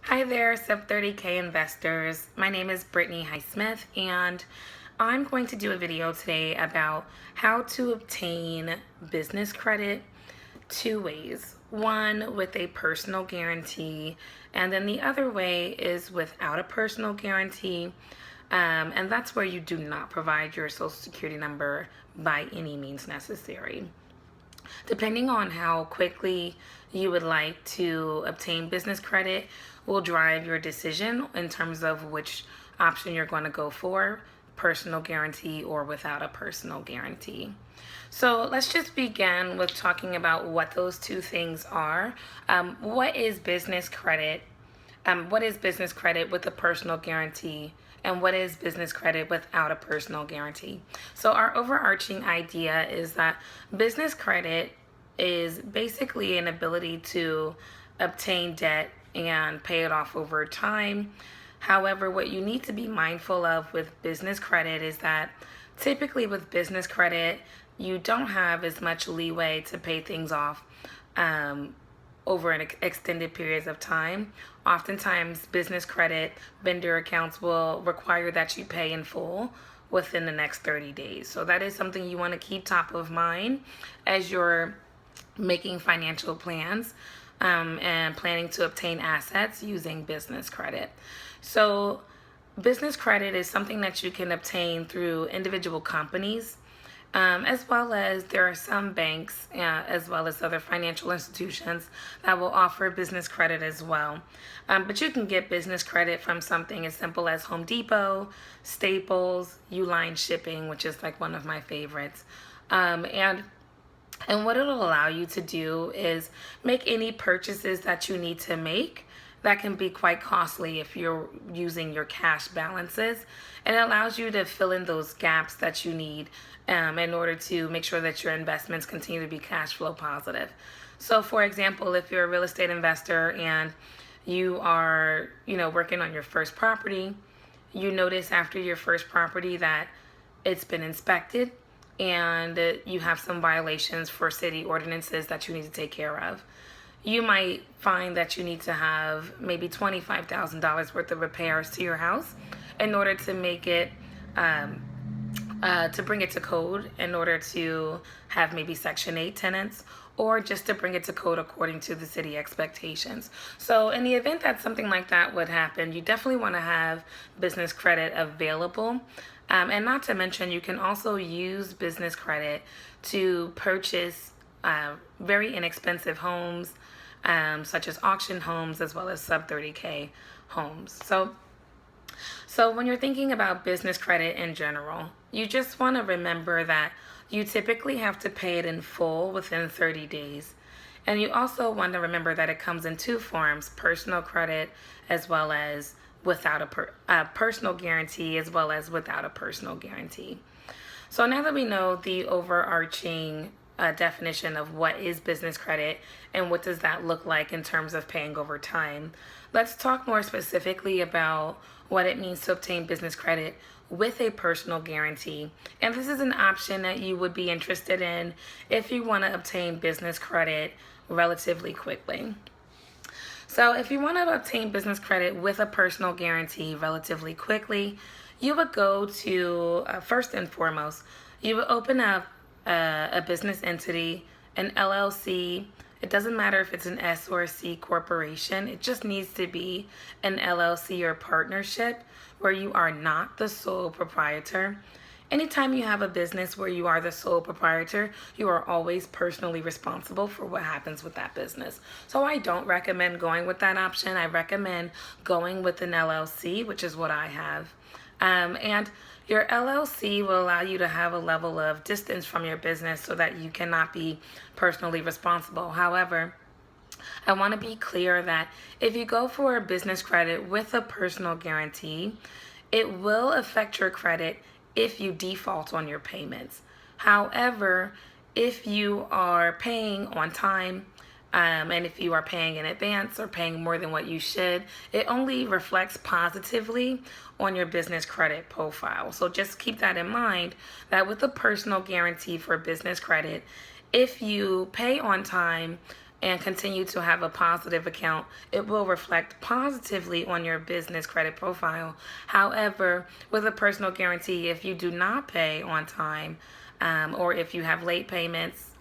Hi there, Sub 30K investors. My name is Brittany Highsmith, and I'm going to do a video today about how to obtain business credit two ways. One with a personal guarantee, and then the other way is without a personal guarantee. And that's where you do not provide your social security number by any means necessary. Depending on how quickly you would like to obtain business credit will drive your decision in terms of which option you're going to go for, personal guarantee or without a personal guarantee. So let's just begin with talking about what those two things are. What is business credit? What is business credit with a personal guarantee? And what is business credit without a personal guarantee? So our overarching idea is that business credit is basically an ability to obtain debt and pay it off over time. However, what you need to be mindful of with business credit is that typically with business credit, you don't have as much leeway to pay things off over an extended periods of time. Oftentimes, business credit vendor accounts will require that you pay in full within the next 30 days. So that is something you want to keep top of mind as you're making financial plans and planning to obtain assets using business credit. So business credit is something that you can obtain through individual companies, as well as there are some banks, as well as other financial institutions that will offer business credit as well. But you can get business credit from something as simple as Home Depot, Staples, Uline Shipping, which is like one of my favorites. And what it'll allow you to do is make any purchases that you need to make that can be quite costly if you're using your cash balances. And it allows you to fill in those gaps that you need in order to make sure that your investments continue to be cash flow positive. So for example, if you're a real estate investor and you are, working on your first property, you notice after your first property that it's been inspected and you have some violations for city ordinances that you need to take care of. You might find that you need to have maybe $25,000 worth of repairs to your house in order to make it, to bring it to code, in order to have maybe Section 8 tenants, or just to bring it to code according to the city expectations. So in the event that something like that would happen, you definitely want to have business credit available. And not to mention, you can also use business credit to purchase very inexpensive homes, such as auction homes, as well as sub 30K homes. So when you're thinking about business credit in general, you just want to remember that you typically have to pay it in full within 30 days. And you also want to remember that it comes in two forms: personal credit as well as without a personal guarantee, as well as without a personal guarantee. So now that we know the overarching definition of what is business credit and what does that look like in terms of paying over time, let's talk more specifically about what it means to obtain business credit with a personal guarantee. And this is an option that you would be interested in if you want to obtain business credit relatively quickly. So if you want to obtain business credit with a personal guarantee relatively quickly, you would go to, first and foremost, you would open up a business entity, an LLC. It doesn't matter if it's an S or a C corporation. It just needs to be an LLC or partnership where you are not the sole proprietor. Anytime you have a business where you are the sole proprietor, you are always personally responsible for what happens with that business. So I don't recommend going with that option. I recommend going with an LLC, which is what I have. And your LLC will allow you to have a level of distance from your business so that you cannot be personally responsible. However, I want to be clear that if you go for a business credit with a personal guarantee, it will affect your credit if you default on your payments. However, if you are paying on time, and if you are paying in advance or paying more than what you should, it only reflects positively on your business credit profile. So just keep that in mind, that with a personal guarantee for business credit, if you pay on time, and continue to have a positive account, it will reflect positively on your business credit profile. However, with a personal guarantee, if you do not pay on time, or if you have late payments,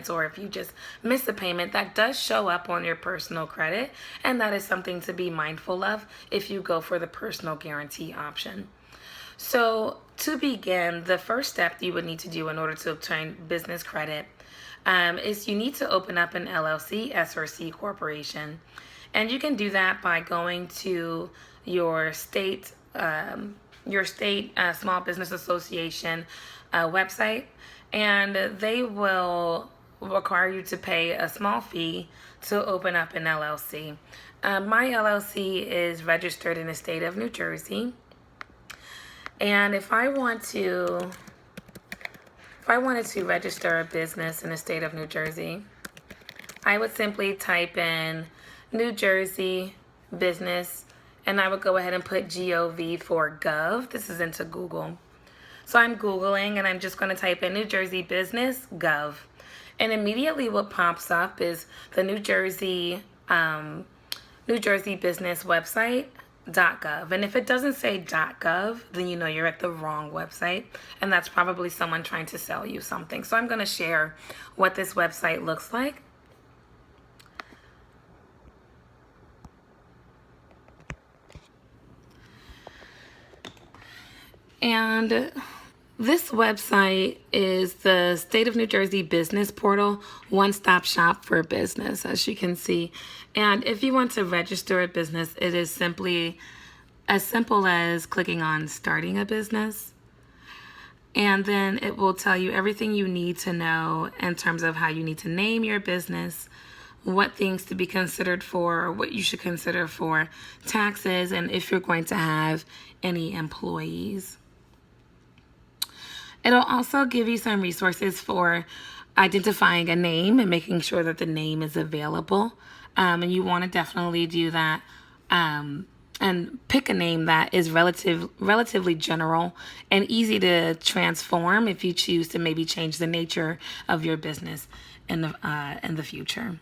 or if you just miss a payment, that does show up on your personal credit, and that is something to be mindful of if you go for the personal guarantee option. So to begin, the first step you would need to do in order to obtain business credit is you need to open up an LLC, S or C corporation. And you can do that by going to your state small business association website, and they will require you to pay a small fee to open up an LLC. My LLC is registered in the state of New Jersey, and if I wanted to register a business in the state of New Jersey, I would simply type in New Jersey business, and I would go ahead and put GOV for gov. This is into Google. So I'm Googling, and I'm just going to type in New Jersey business gov. And immediately what pops up is the New Jersey business website, .gov. And if it doesn't say .gov, then you know you're at the wrong website, and that's probably someone trying to sell you something. So I'm going to share what this website looks like. And this website is the State of New Jersey Business Portal, one-stop shop for business, as you can see. And if you want to register a business, it is simply as simple as clicking on starting a business. And then it will tell you everything you need to know in terms of how you need to name your business, what things to be considered for, what you should consider for taxes, and if you're going to have any employees. It'll also give you some resources for identifying a name and making sure that the name is available. And you want to definitely do that and pick a name that is relatively general and easy to transform if you choose to maybe change the nature of your business in the future.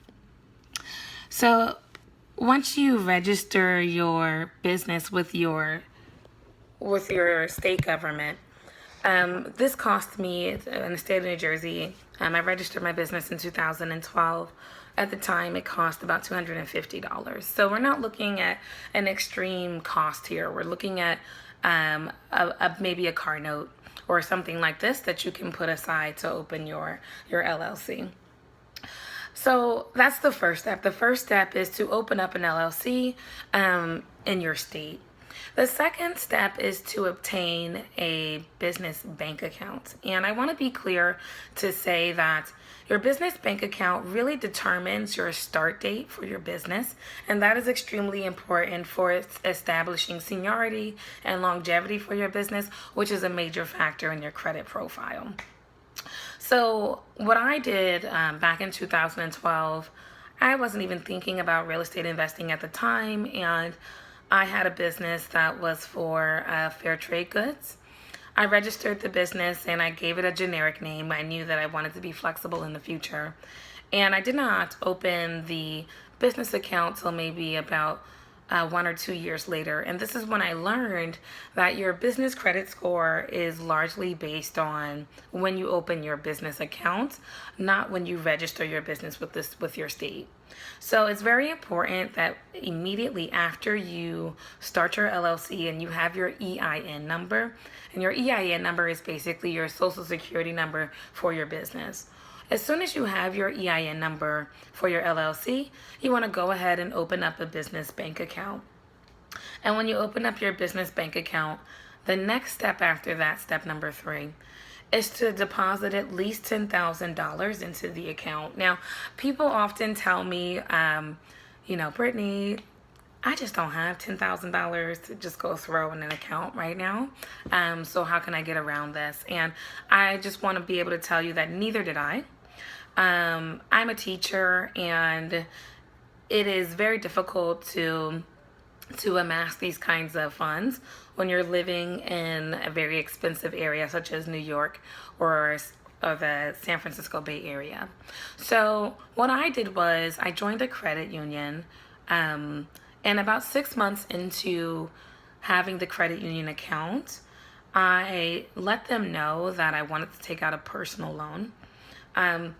So once you register your business with your state government, this cost me in the state of New Jersey. I registered my business in 2012. At the time, it cost about $250. So we're not looking at an extreme cost here. We're looking at maybe a car note or something like this that you can put aside to open your LLC. So that's the first step. The first step is to open up an LLC in your state. The second step is to obtain a business bank account. And I want to be clear to say that your business bank account really determines your start date for your business, and that is extremely important for establishing seniority and longevity for your business, which is a major factor in your credit profile. So what I did back in 2012, I wasn't even thinking about real estate investing at the time, and I had a business that was for fair trade goods. I registered the business and I gave it a generic name. I knew that I wanted to be flexible in the future. And I did not open the business account till maybe about 1 or 2 years later. And this is when I learned that your business credit score is largely based on when you open your business account, not when you register your business with your state. So it's very important that immediately after you start your LLC and you have your EIN number, and your EIN number is basically your social security number for your business. As soon as you have your EIN number for your LLC, you want to go ahead and open up a business bank account. And when you open up your business bank account, the next step after that, step number 3, is to deposit at least $10,000 into the account. Now, people often tell me, Brittany, I just don't have $10,000 to just go throw in an account right now. So how can I get around this? And I just want to be able to tell you that neither did I. I'm a teacher, and it is very difficult to amass these kinds of funds when you're living in a very expensive area such as New York or the San Francisco Bay Area. So what I did was I joined a credit union, and about 6 months into having the credit union account, I let them know that I wanted to take out a personal loan. Um,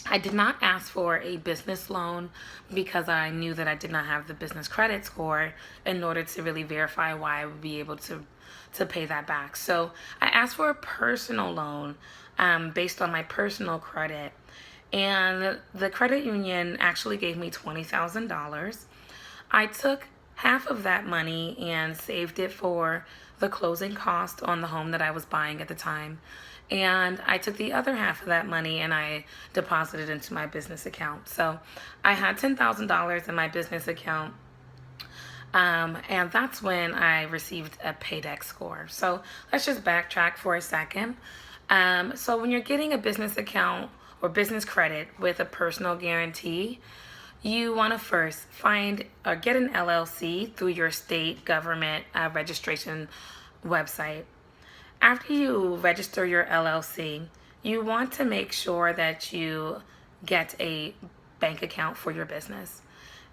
I did not ask for a business loan because I knew that I did not have the business credit score in order to really verify why I would be able to pay that back. So I asked for a personal loan based on my personal credit. And the credit union actually gave me $20,000. I took half of that money and saved it for the closing cost on the home that I was buying at the time. And I took the other half of that money and I deposited into my business account. So I had $10,000 in my business account. And that's when I received a Paydex score. So let's just backtrack for a second. So when you're getting a business account or business credit with a personal guarantee, you want to first find or get an LLC through your state government registration website. After you register your LLC, you want to make sure that you get a bank account for your business.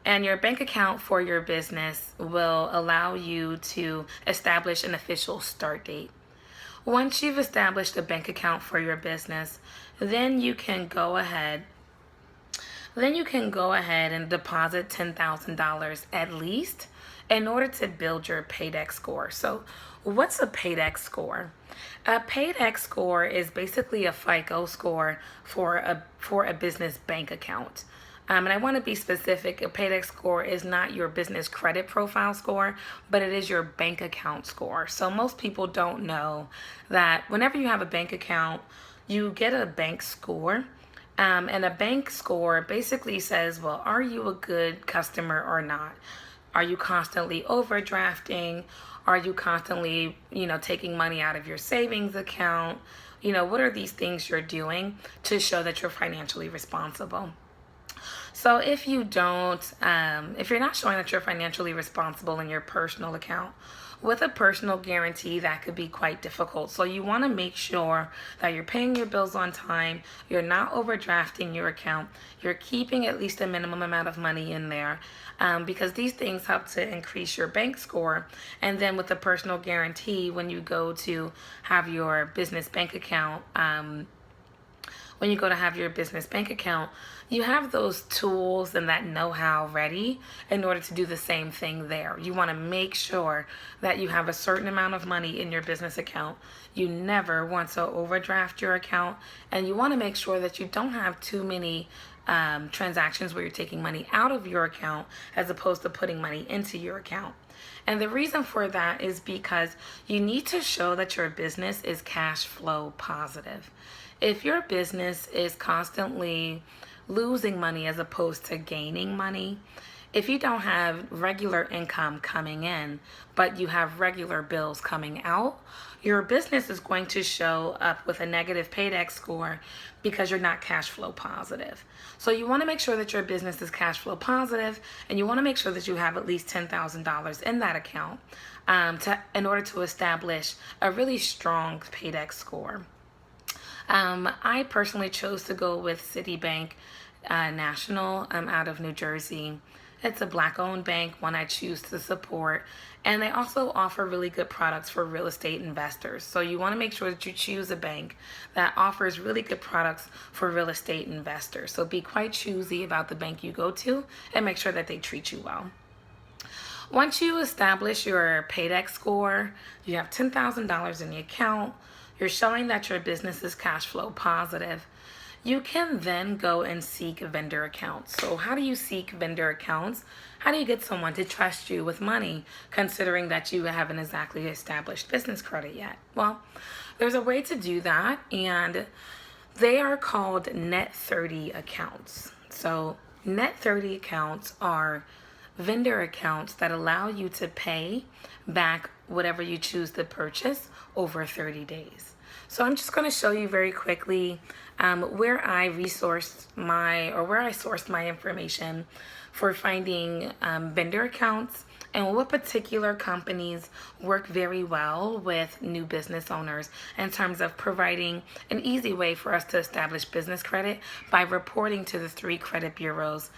And your bank account for your business will allow you to establish an official start date. Once you've established a bank account for your business, then you can go ahead and deposit $10,000 at least in order to build your Paydex score. So what's a Paydex score? A Paydex score is basically a FICO score for a business bank account. And I want to be specific, a Paydex score is not your business credit profile score, but it is your bank account score. So most people don't know that whenever you have a bank account, you get a bank score. And a bank score basically says, well, are you a good customer or not? Are you constantly overdrafting? Are you constantly, taking money out of your savings account? What are these things you're doing to show that you're financially responsible? So if you don't, if you're not showing that you're financially responsible in your personal account, with a personal guarantee, that could be quite difficult. So you want to make sure that you're paying your bills on time, you're not overdrafting your account, you're keeping at least a minimum amount of money in there, because these things help to increase your bank score. And then with the personal guarantee, when you go to have your business bank account, you have those tools and that know-how ready in order to do the same thing there. You want to make sure that you have a certain amount of money in your business account. You never want to overdraft your account, and you want to make sure that you don't have too many transactions where you're taking money out of your account as opposed to putting money into your account. And the reason for that is because you need to show that your business is cash flow positive. If your business is constantly losing money as opposed to gaining money, if you don't have regular income coming in, but you have regular bills coming out, your business is going to show up with a negative Paydex score because you're not cash flow positive. So you want to make sure that your business is cash flow positive, and you want to make sure that you have at least $10,000 in that account in order to establish a really strong Paydex score. I personally chose to go with Citibank National out of New Jersey. It's a Black-owned bank, one I choose to support, and they also offer really good products for real estate investors. So you want to make sure that you choose a bank that offers really good products for real estate investors. So be quite choosy about the bank you go to and make sure that they treat you well. Once you establish your Paydex score, you have $10,000 in the account, you're showing that your business is cash flow positive, you can then go and seek vendor accounts. So how do you seek vendor accounts? How do you get someone to trust you with money, considering that you haven't exactly established business credit yet? Well, there's a way to do that, and they are called Net 30 accounts. So Net 30 accounts are vendor accounts that allow you to pay back whatever you choose to purchase over 30 days. So I'm just going to show you very quickly where I sourced my information for finding vendor accounts and what particular companies work very well with new business owners in terms of providing an easy way for us to establish business credit by reporting to the three credit bureaus